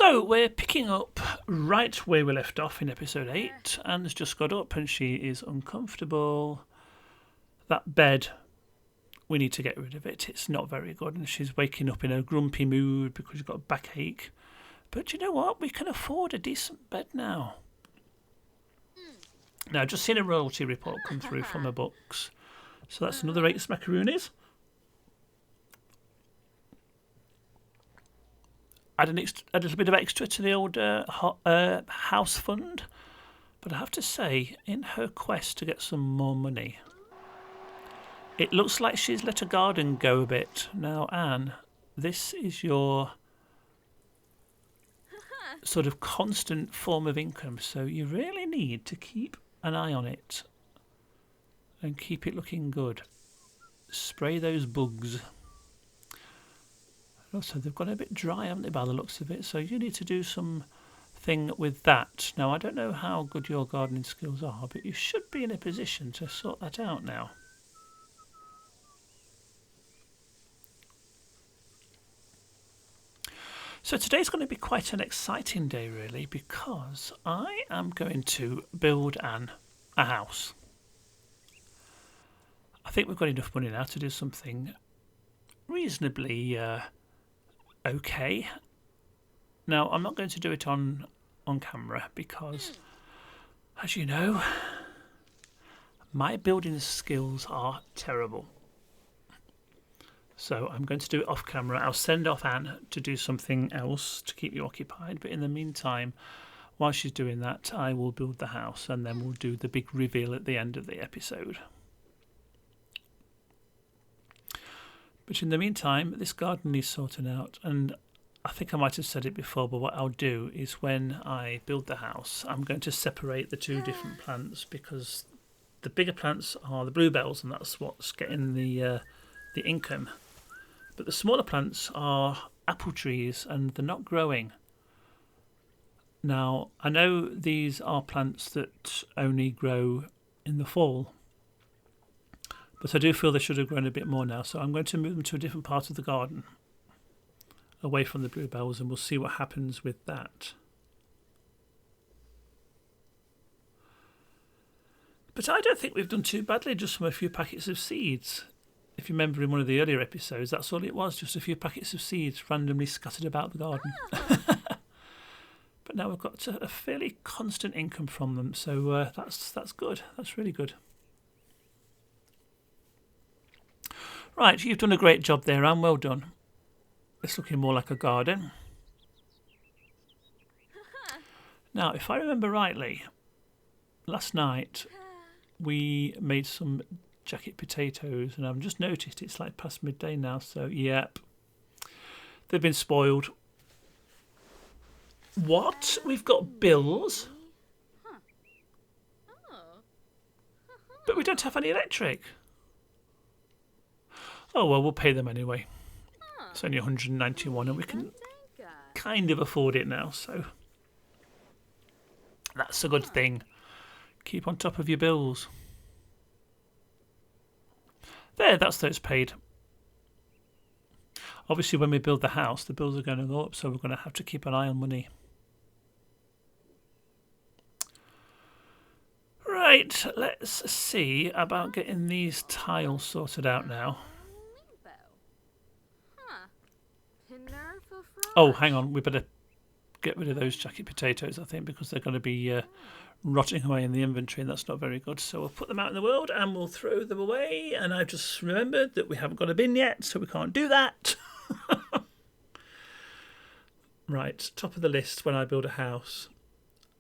So we're picking up right where we left off in episode 8. Anne's just got up and she is uncomfortable. That bed, we need to get rid of it. It's not very good, and she's waking up in a grumpy mood because she's got a backache. But you know what? We can afford a decent bed now. Now, I've just seen a royalty report come through from her books. So that's another 8 smackaroonies. Add a little bit of extra to the old house fund. But I have to say, in her quest to get some more money, it looks like she's let her garden go a bit. Now, Anne, this is your sort of constant form of income, so you really need to keep an eye on it and keep it looking good. Spray those bugs. Also, they've got a bit dry, haven't they, by the looks of it, so you need to do something with that. Now, I don't know how good your gardening skills are, but you should be in a position to sort that out now. So today's going to be quite an exciting day, really, because I am going to build Anne a house. I think we've got enough money now to do something reasonably okay. Now, I'm not going to do it on camera because, as you know, my building skills are terrible. So I'm going to do it off camera. I'll send off Anne to do something else to keep you occupied. But in the meantime, while she's doing that, I will build the house and then we'll do the big reveal at the end of the episode. But in the meantime, this garden needs sorting out. And I think I might have said it before, but what I'll do is when I build the house, I'm going to separate the two different plants because the bigger plants are the bluebells and that's what's getting the income. But the smaller plants are apple trees and they're not growing. Now, I know these are plants that only grow in the fall, but I do feel they should have grown a bit more now, so I'm going to move them to a different part of the garden, away from the bluebells, and we'll see what happens with that. But I don't think we've done too badly just from a few packets of seeds. If you remember in one of the earlier episodes, that's all it was, just a few packets of seeds randomly scattered about the garden. But now we've got a fairly constant income from them, so that's good. That's really good. Right, you've done a great job there, Anne. Well done. It's looking more like a garden. Now, if I remember rightly, last night we made some jacket potatoes, and I've just noticed it's like past midday now, so yep, they've been spoiled. What? We've got bills? But we don't have any electric. Oh well, we'll pay them anyway. It's only 191 and we can kind of afford it now, so that's a good thing. Keep on top of your bills. There, that's those paid. Obviously, when we build the house, the bills are going to go up, so we're going to have to keep an eye on money. Right, let's see about getting these tiles sorted out now. Oh, hang on, we better get rid of those jacket potatoes, I think, because they're going to be rotting away in the inventory, and that's not very good. So we'll put them out in the world and we'll throw them away. And I've just remembered that we haven't got a bin yet, so we can't do that. Right, top of the list when I build a house,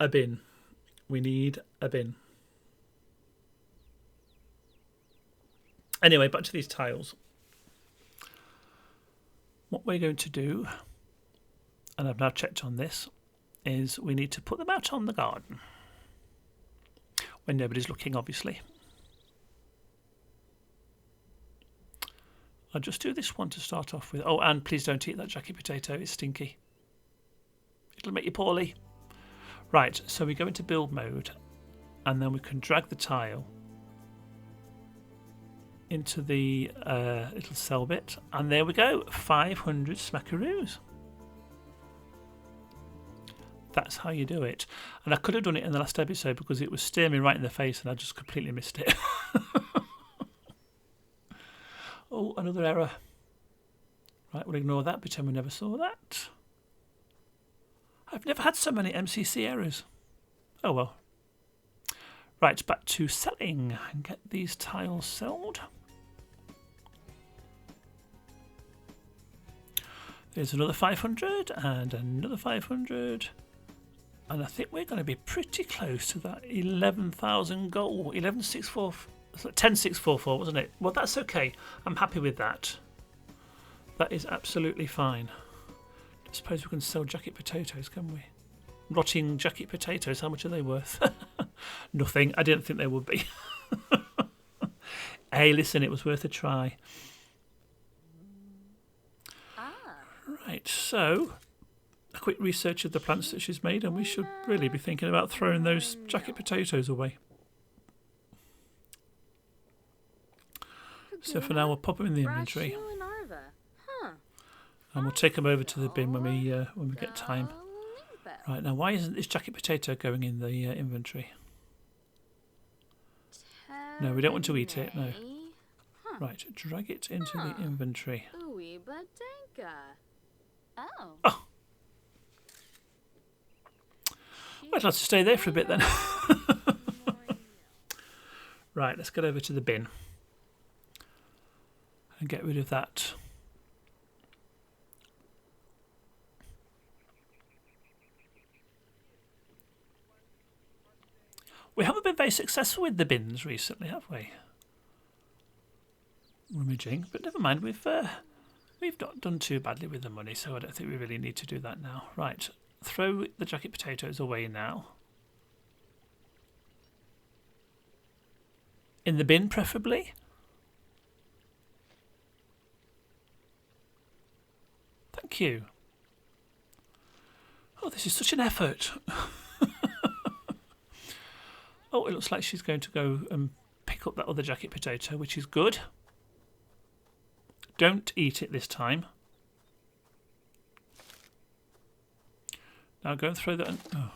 a bin. We need a bin. Anyway, back to these tiles. What we're going to do, and I've now checked on this, is we need to put them out on the garden. When nobody's looking, obviously. I'll just do this one to start off with. Oh, and please don't eat that jacket potato. It's stinky. It'll make you poorly. Right, so we go into build mode, and then we can drag the tile into the little cell bit, and there we go, 500 smackaroos. That's how you do it. And I could have done it in the last episode because it was staring me right in the face and I just completely missed it. Oh, another error. Right, we'll ignore that, pretend we never saw that. I've never had so many MCC errors. Oh well. Right, back to selling and get these tiles sold. There's another 500 and another 500. And I think we're going to be pretty close to that 11,000 goal. 10,644, wasn't it? Well, that's okay. I'm happy with that. That is absolutely fine. I suppose we can sell jacket potatoes, can we? Rotting jacket potatoes, how much are they worth? Nothing. I didn't think they would be. Hey, listen, it was worth a try. Right, so a quick research of the plants that she's made, and we should really be thinking about throwing those jacket potatoes away. So for now, we'll pop them in the inventory, and we'll take them over to the bin when we get time. Right, now why isn't this jacket potato going in the inventory? No, we don't want to eat it, no. Right, drag it into the inventory. Oh! I'd like to stay there for a bit then. Right, let's get over to the bin and get rid of that. We haven't been very successful with the bins recently, have we? Rummaging, but never mind. We've not done too badly with the money, so I don't think we really need to do that now. Right, throw the jacket potatoes away now. In the bin, preferably. Thank you. Oh, this is such an effort. Oh, it looks like she's going to go and pick up that other jacket potato, which is good. Don't eat it this time. Now go and throw that. Oh.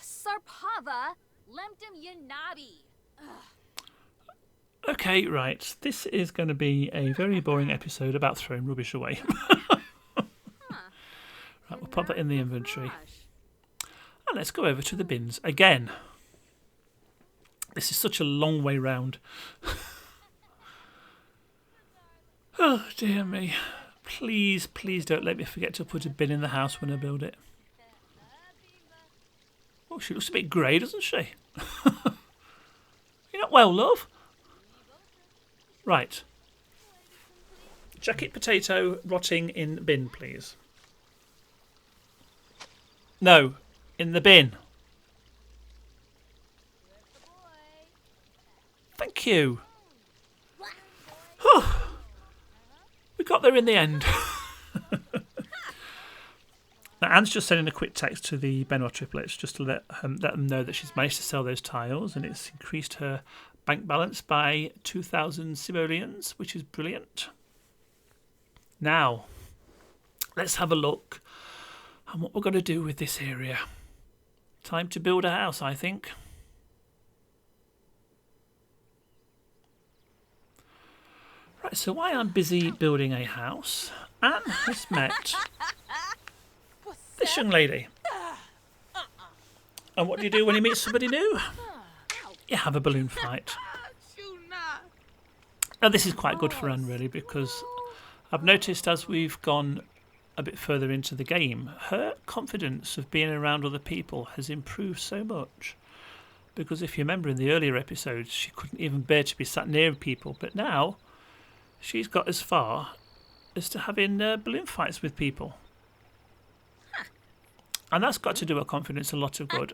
Sarpava, lemtum yanabi. Okay, right. This is going to be a very boring episode about throwing rubbish away. Right, we'll pop that in the inventory. And let's go over to the bins again. This is such a long way round. Oh, dear me. Please, please don't let me forget to put a bin in the house when I build it. Oh, she looks a bit grey, doesn't she? You're not well, love. Right. Jacket potato rotting in bin, please. No, in the bin. Thank you. We got there in the end. Now, Anne's just sending a quick text to the Benoit triplets just to let them know that she's managed to sell those tiles, and it's increased her bank balance by 2,000 simoleons, which is brilliant. Now, let's have a look at what we're going to do with this area. Time to build a house, I think. Right, so while I'm busy building a house, Anne has met this young lady. And what do you do when you meet somebody new? You have a balloon fight. Now this is quite good for Anne really, because I've noticed as we've gone a bit further into the game, her confidence of being around other people has improved so much. Because if you remember in the earlier episodes, she couldn't even bear to be sat near people, but now she's got as far as to having balloon fights with people. And that's got to do her confidence a lot of good.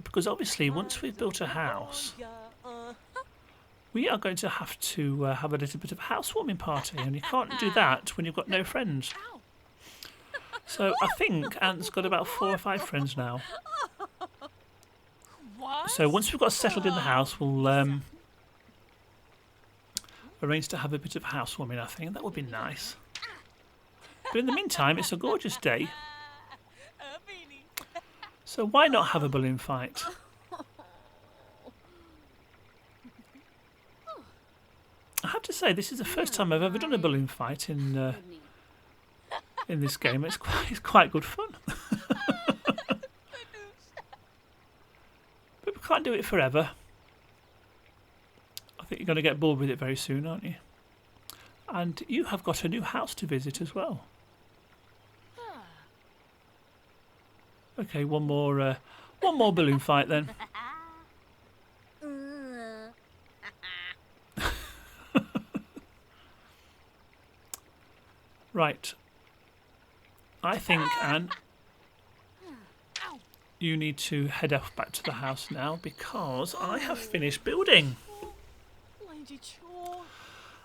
Because obviously, once we've built a house, we are going to have to have a little bit of a housewarming party. And you can't do that when you've got no friends. So I think Anne's got about 4 or 5 friends now. So once we've got settled in the house, we'll arrange to have a bit of housewarming, I think. That would be nice. But in the meantime, it's a gorgeous day. So why not have a balloon fight? I have to say, this is the first time I've ever done a balloon fight in this game. It's quite good fun. But we can't do it forever. I think you're going to get bored with it very soon, aren't you? And you have got a new house to visit as well. Okay, one more balloon fight then. Right. I think, Anne, you need to head off back to the house now because I have finished building.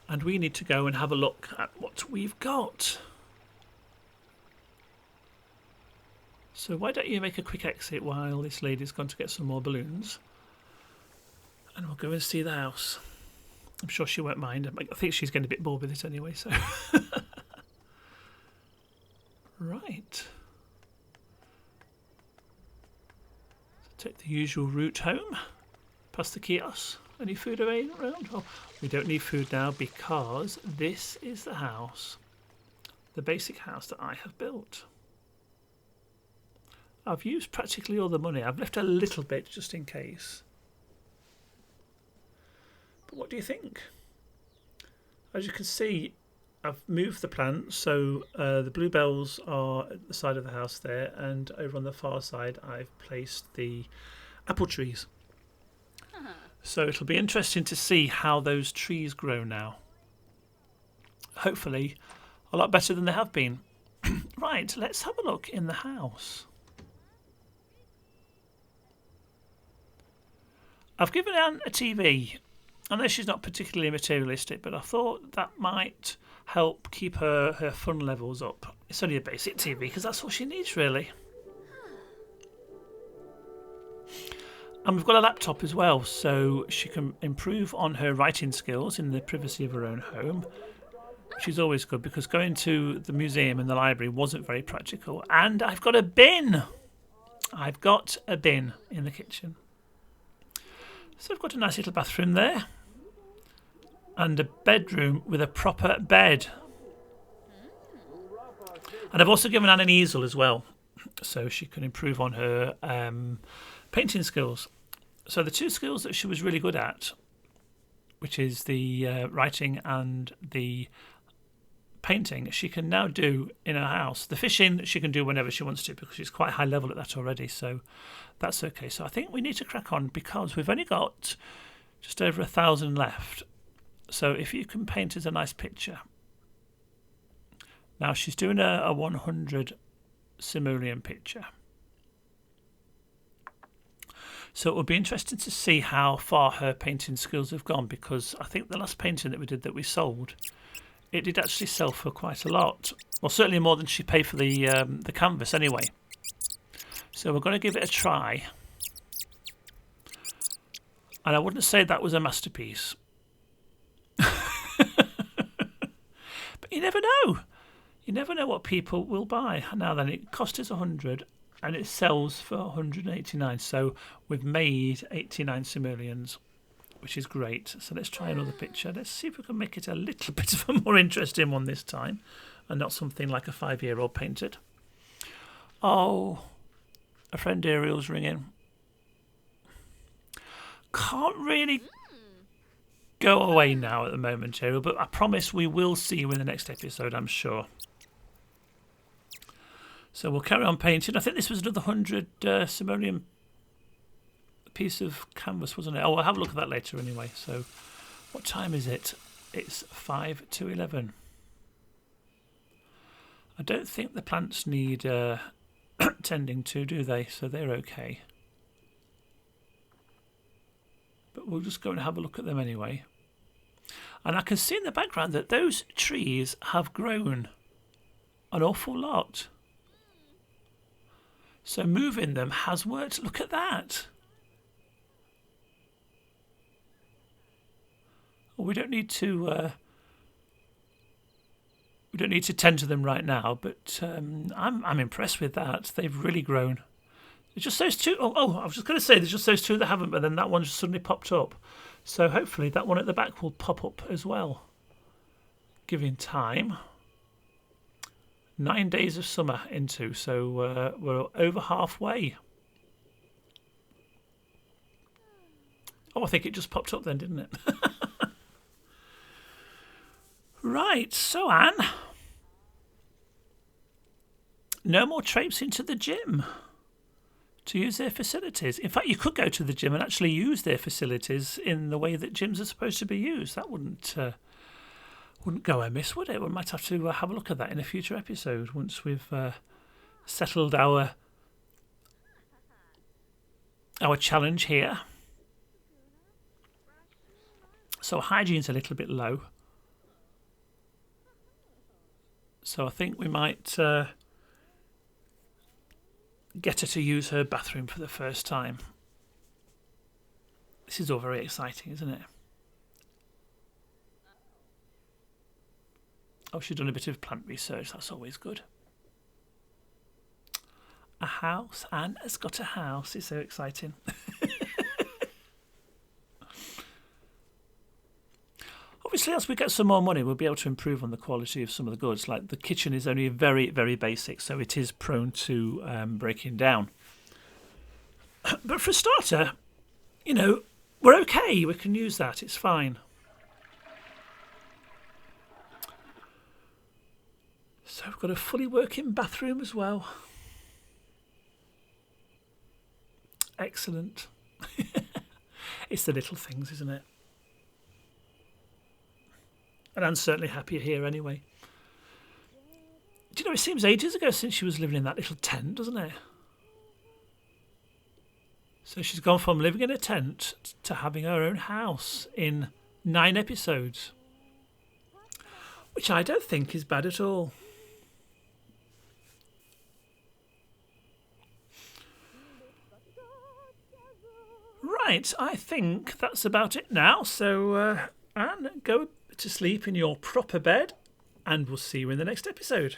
And we need to go and have a look at what we've got. So why don't you make a quick exit while this lady's gone to get some more balloons. And we'll go and see the house. I'm sure she won't mind. I think she's getting a bit bored with it anyway, so... Right. So take the usual route home. Past the kiosk. Any food around? Oh, we don't need food now because this is the house. The basic house that I have built. I've used practically all the money. I've left a little bit just in case. But what do you think? As you can see, I've moved the plants, so the bluebells are at the side of the house there, and over on the far side I've placed the apple trees. So it'll be interesting to see how those trees grow now. Hopefully a lot better than they have been. Right, let's have a look in the house. I've given Anne a TV. I know she's not particularly materialistic, but I thought that might help keep her fun levels up. It's only a basic TV because that's all she needs really. And we've got a laptop as well, so she can improve on her writing skills in the privacy of her own home, which is always good because going to the museum and the library wasn't very practical. And I've got a bin. I've got a bin in the kitchen. So I've got a nice little bathroom there. And a bedroom with a proper bed. And I've also given Anne an easel as well, so she can improve on her painting skills. So the two skills that she was really good at, which is the writing and the painting, she can now do in her house. The fishing she can do whenever she wants to because she's quite high level at that already, so that's okay. So I think we need to crack on because we've only got just over 1,000 left. So if you can paint us a nice picture. Now she's doing a 100 simoleon picture. So it will be interesting to see how far her painting skills have gone because I think the last painting that we did that we sold, it did actually sell for quite a lot. Well, certainly more than she paid for the canvas anyway. So we're going to give it a try. And I wouldn't say that was a masterpiece. But you never know. You never know what people will buy. Now then, it cost us 100 and it sells for 189. So we've made 89 simoleons, which is great. So let's try another picture. Let's see if we can make it a little bit of a more interesting one this time and not something like a 5-year-old painted. Oh, a friend Ariel's ringing. Can't really go away now at the moment, Ariel, but I promise we will see you in the next episode, I'm sure. So we'll carry on painting. I think this was another 100 simoleon piece of canvas, wasn't it? Oh, we'll have a look at that later anyway. So what time is it? It's 5 to 11. I don't think the plants need tending to, do they? So they're okay. But we'll just go and have a look at them anyway. And I can see in the background that those trees have grown an awful lot. So moving them has worked. Look at that. Well, we don't need to tend to them right now, but I'm impressed with that. They've really grown. It's just those two. Oh, I was just going to say there's just those two that haven't, but then that one just suddenly popped up. So hopefully that one at the back will pop up as well. Giving time. 9 days of summer into, so we're over halfway. Oh, I think it just popped up then, didn't it? Right, so Anne, no more traipsing into the gym to use their facilities. In fact, you could go to the gym and actually use their facilities in the way that gyms are supposed to be used. That wouldn't go amiss, would it? We might have to have a look at that in a future episode once we've settled our challenge here. So hygiene's a little bit low. So I think we might get her to use her bathroom for the first time. This is all very exciting, isn't it? Oh, she's done a bit of plant research. That's always good. A house. Anne has got a house. It's so exciting. Obviously, as we get some more money, we'll be able to improve on the quality of some of the goods. Like the kitchen is only very, very basic, so it is prone to breaking down. But for a starter, we're okay. We can use that. It's fine. So we've got a fully working bathroom as well. Excellent. It's the little things, isn't it? And I'm certainly happier here anyway. Do you know, it seems ages ago since she was living in that little tent, doesn't it? So she's gone from living in a tent to having her own house in 9 episodes. Which I don't think is bad at all. Right, I think that's about it now. So, Anne, go to sleep in your proper bed, and we'll see you in the next episode.